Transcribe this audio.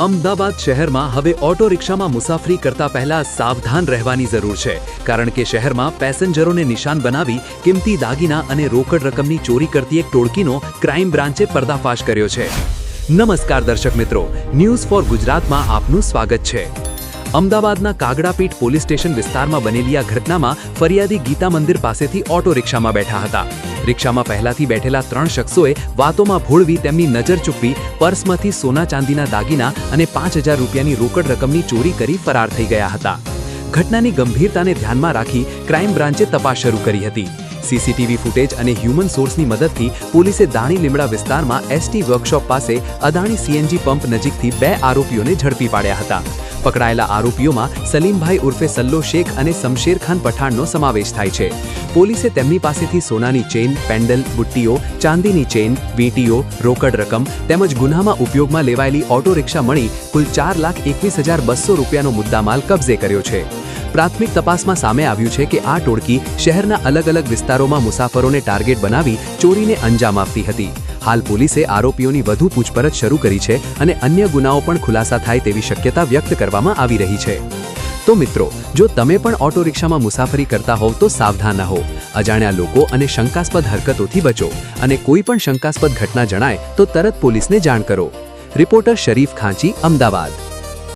અમદાવાદ શહેરમાં હવે ઓટો રિક્ષામાં મુસાફરી કરતા પહેલા સાવધાન રહેવાની જરૂર છે, કારણ કે શહેરમાં પેસેન્જરોને નિશાન બનાવી કિંમતી દાગીના અને રોકડ રકમની ચોરી કરતી એક ટોળકીનો ક્રાઇમ બ્રાન્ચે પર્દાફાશ કર્યો છે। નમસ્કાર દર્શક મિત્રો, ન્યૂઝ ફોર ગુજરાતમાં આપનું સ્વાગત છે। અમદાવાદના કાગડાપીઠ પોલીસ સ્ટેશન વિસ્તારમાં બનેલી આ ઘટનામાં ફરિયાદી ગીતા મંદિર પાસેથી ઓટો રિક્ષામાં બેઠા હતા। રિક્ષામાં પહેલાથી બેઠેલા 3 શખ્સોએ વાતોમાં ભોળવી તેમની નજર ચૂકવી પર્સમાંથી સોના ચાંદીના દાગીના અને 5000 રૂપિયાની રોકડ રકમની ચોરી કરી ફરાર થઈ ગયા હતા। ઘટનાની ગંભીરતાને ધ્યાનમાં રાખી ક્રાઇમ બ્રાન્ચે તપાસ શરૂ કરી હતી। સીસીટીવી ફૂટેજ અને હ્યુમન સોર્સની મદદથી પોલીસે દાણી લીમડા વિસ્તારમાં એસટી વર્કશોપ પાસે અદાણી સીએનજી પંપ નજીકથી 2 આરોપીઓને ઝડપી પાડ્યા હતા। પકડાયેલા આરોપીઓમાં સલીમભાઈ ઉર્ફે સલ્લો શેખ અને શમશેર ખાન પઠાણનો સમાવેશ થાય છે। પોલીસે તેમની પાસેથી સોનાની ચેઇન, પેન્ડલ, બુટ્ટીઓ, ચાંદીની ચેઇન, વીંટીઓ, રોકડ રકમ તેમજ ગુન્હામાં ઉપયોગમાં લેવાયેલી ઓટો રિક્ષા મળી કુલ 4,21,200 રૂપિયાનો મુદ્દામાલ કબજે કર્યો છે। પ્રાથમિક તપાસમાં સામે આવ્યું છે કે આ ટોળકી શહેરના અલગ અલગ વિસ્તારોમાં મુસાફરોને ટાર્ગેટ બનાવી ચોરીને અંજામ આપતી હતી। હાલ પોલીસે આરોપીઓની વધુ પૂછપરછ શરૂ કરી છે અને અન્ય ગુનાઓ પણ ખુલાસા થાય તેવી શક્યતા વ્યક્ત કરવામાં આવી રહી છે। તો મિત્રો, જો તમે પણ ઓટો રિક્ષામાં મુસાફરી કરતા હોવ તો સાવધાન રહો, અજાણ્યા લોકો અને શંકાસ્પદ હરકતોથી બચો અને કોઈ પણ શંકાસ્પદ ઘટના જણાય તો તરત પોલીસને જાણ કરો। રિપોર્ટર શરીફ ખાંચી, અમદાવાદ।